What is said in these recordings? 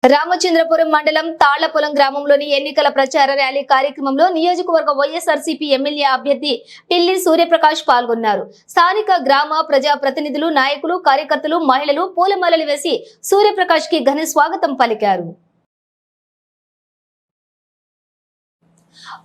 రామచంద్రపురం మండలం తాళ్లపొలం గ్రామంలోని ఎన్నికల ప్రచార ర్యాలీ కార్యక్రమంలో నియోజకవర్గ వైఎస్ఆర్సీపీ ఎమ్మెల్యే అభ్యర్థి పిల్లి సూర్యప్రకాష్ పాల్గొన్నారు. స్థానిక గ్రామ ప్రజా ప్రతినిధులు, నాయకులు, కార్యకర్తలు, మహిళలు పూలమాలలు వేసి సూర్యప్రకాష్ కి ఘన స్వాగతం పలికారు.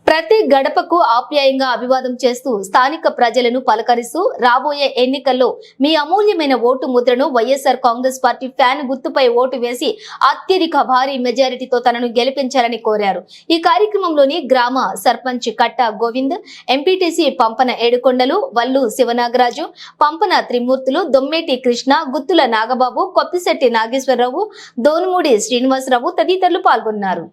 ప్రతి గడపకు ఆప్యాయంగా అభివాదం చేస్తూ స్థానిక ప్రజలను పలకరిస్తూ రాబోయే ఎన్నికల్లో మీ అమూల్యమైన ఓటు ముద్రను వైఎస్ఆర్ కాంగ్రెస్ పార్టీ ఫ్యాన్ గుర్తుపై ఓటు వేసి అత్యధిక భారీ మెజారిటీతో తనను గెలిపించాలని కోరారు. ఈ కార్యక్రమంలోని గ్రామ సర్పంచ్ కట్ట గోవింద్, ఎంపీటీసీ పంపన ఏడుకొండలు, వల్లు శివనాగరాజు, పంపన త్రిమూర్తులు, దొమ్మేటి కృష్ణ, గుత్తుల నాగబాబు, కొప్పిశెట్టి నాగేశ్వరరావు, దోనుమూడి శ్రీనివాసరావు తదితరులు పాల్గొన్నారు.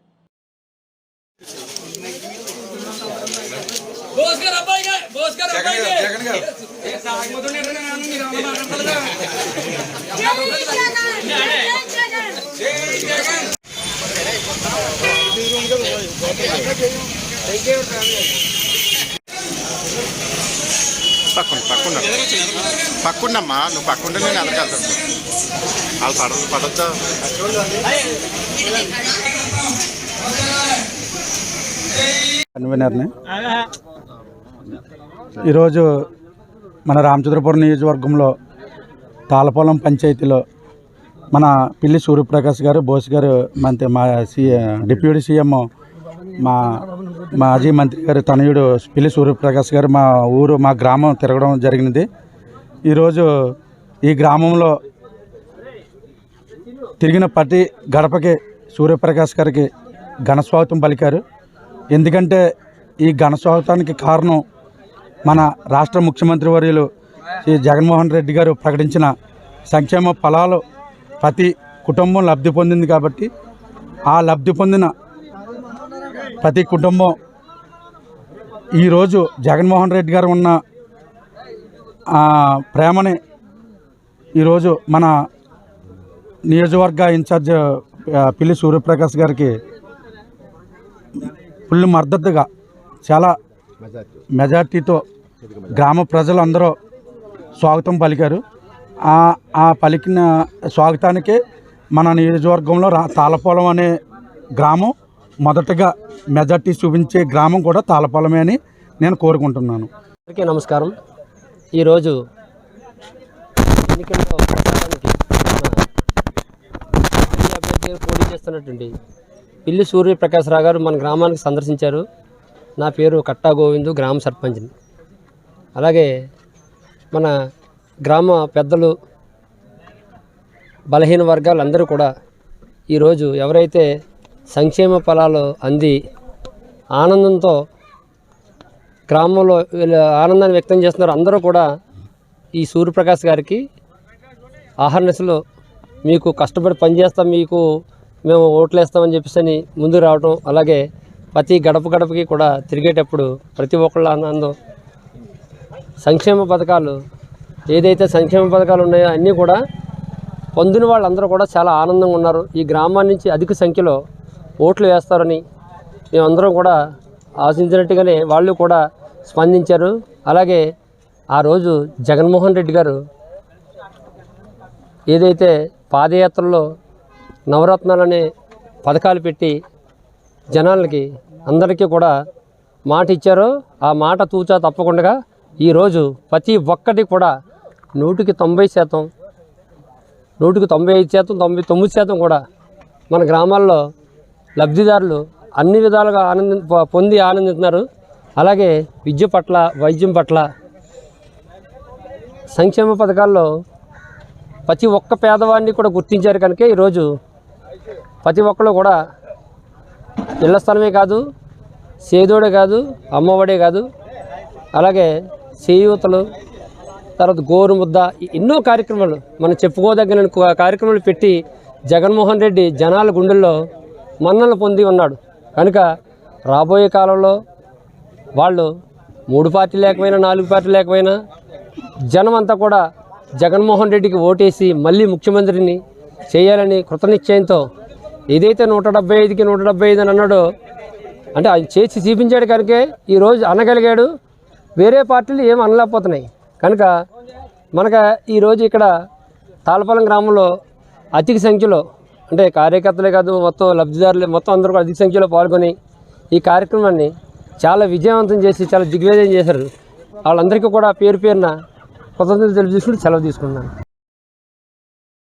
పక్కుండమ్మా, నువ్వు పక్కుంటే నేను ఎదగలుగుతాను. వాళ్ళు పడొద్దా? కన్వీనర్ని ఈరోజు మన రామచంద్రపురం నియోజకవర్గంలో తాళపొలం పంచాయతీలో మన పిల్లి సూర్యప్రకాష్ గారు, బోస్ గారు, మా డిప్యూటీ సీఎం, మా మాజీ మంత్రి గారు తనయుడు పిల్లి సూర్యప్రకాష్ గారు మా గ్రామం తిరగడం జరిగినది. ఈరోజు ఈ గ్రామంలో తిరిగిన ప్రతి గడపకి సూర్యప్రకాష్ గారికి ఘనస్వాగతం పలికారు. ఎందుకంటే ఈ ఘనస్వాగతానికి కారణం మన రాష్ట్ర ముఖ్యమంత్రి వర్యులు శ్రీ జగన్మోహన్ రెడ్డి గారు ప్రకటించిన సంక్షేమ ఫలాలు ప్రతి కుటుంబం లబ్ధి పొందింది. కాబట్టి ఆ లబ్ధి పొందిన ప్రతి కుటుంబం ఈరోజు జగన్మోహన్ రెడ్డి గారు ఉన్న ప్రేమని ఈరోజు మన నియోజకవర్గ ఇన్ఛార్జ్ పిల్లి సూర్యప్రకాష్ గారికి ఫుల్ మద్దతుగా చాలా మెజార్టీతో గ్రామ ప్రజలందరూ స్వాగతం పలికారు. ఆ పలికిన స్వాగతానికి మన నియోజకవర్గంలో తాళపొలం అనే గ్రామం మొదటగా మెజార్టీ చూపించే గ్రామం కూడా తాళపొలమే అని నేను కోరుకుంటున్నాను. అందరికీ నమస్కారం. ఈరోజు ఎన్నికల్లో ప్రచారానికి అభ్యర్థిగా పోటీ చేస్తున్నటువంటి పిల్లి సూర్యప్రకాష్ రావు గారు మన గ్రామానికి సందర్శించారు. నా పేరు కట్టా గోవిందు, గ్రామ సర్పంచ్ని. అలాగే మన గ్రామ పెద్దలు, బలహీన వర్గాలు అందరూ కూడా ఈరోజు ఎవరైతే సంక్షేమ ఫలాలు అంది ఆనందంతో గ్రామంలో ఆనందాన్ని వ్యక్తం చేస్తున్నారో అందరూ కూడా ఈ సూర్యప్రకాష్ గారికి ఆహర్నిశలో మీకు కష్టపడి పనిచేస్తాం, మీకు మేము ఓట్లు వేస్తామని చెప్పేసి ముందు రావడం, అలాగే ప్రతి గడపకి కూడా తిరిగేటప్పుడు ప్రతి ఒక్కళ్ళ ఆనందం సంక్షేమ పథకాలు ఏదైతే సంక్షేమ పథకాలు ఉన్నాయో అన్నీ కూడా పొందిన వాళ్ళందరూ కూడా చాలా ఆనందంగా ఉన్నారు. ఈ గ్రామాల నుంచి అధిక సంఖ్యలో ఓట్లు వేస్తారని మేమందరం కూడా ఆశించినట్టుగానే వాళ్ళు కూడా స్పందించారు. అలాగే ఆ రోజు జగన్మోహన్ రెడ్డి గారు ఏదైతే పాదయాత్రలో నవరత్నాలనే పథకాలు పెట్టి జనాలకి అందరికీ కూడా మాట ఇచ్చారో ఆ మాట తూచా తప్పకుండా ఈరోజు ప్రతి ఒక్కటి కూడా 100% 95%, 99% కూడా మన గ్రామాల్లో లబ్ధిదారులు అన్ని విధాలుగా పొంది ఆనందిస్తున్నారు. అలాగే విద్య పట్ల, వైద్యం పట్ల, సంక్షేమ పథకాల్లో ప్రతి ఒక్క పేదవాడిని కూడా గుర్తించారు. కనుక ఈరోజు ప్రతి ఒక్కరు కూడా ఇళ్ల స్థలమే కాదు, సేదోడే కాదు, అమ్మఒడే కాదు, అలాగే చేయూతలు, తర్వాత గోరు ముద్ద, ఎన్నో కార్యక్రమాలు మనం చెప్పుకోదగిన కార్యక్రమాలు పెట్టి జగన్మోహన్ రెడ్డి జనాల గుండెల్లో మన్ననలు పొంది ఉన్నాడు. కనుక రాబోయే కాలంలో వాళ్ళు 3 పార్టీ లేకపోయినా 4 పార్టీ లేకపోయినా జనం అంతా కూడా జగన్మోహన్ రెడ్డికి ఓటేసి మళ్ళీ ముఖ్యమంత్రిని చేయాలని కృతనిశ్చయంతో ఏదైతే 175కి 175 అని అన్నాడో, అంటే ఆయన చేసి చూపించాడు కనుకే ఈరోజు అనగలిగాడు. వేరే పార్టీలు ఏం అనలేకపోతున్నాయి. కనుక మనకు ఈరోజు ఇక్కడ తాళపొలం గ్రామంలో అధిక సంఖ్యలో అంటే కార్యకర్తలే కాదు మొత్తం లబ్ధిదారులు మొత్తం అందరూ కూడా అధిక సంఖ్యలో పాల్గొని ఈ కార్యక్రమాన్ని చాలా విజయవంతం చేసి చాలా దిగ్విజయం చేశారు. వాళ్ళందరికీ కూడా పేరు పేరున కృతజ్ఞతలు తెలియజేసుకుంటూ సెలవు తీసుకున్నాను.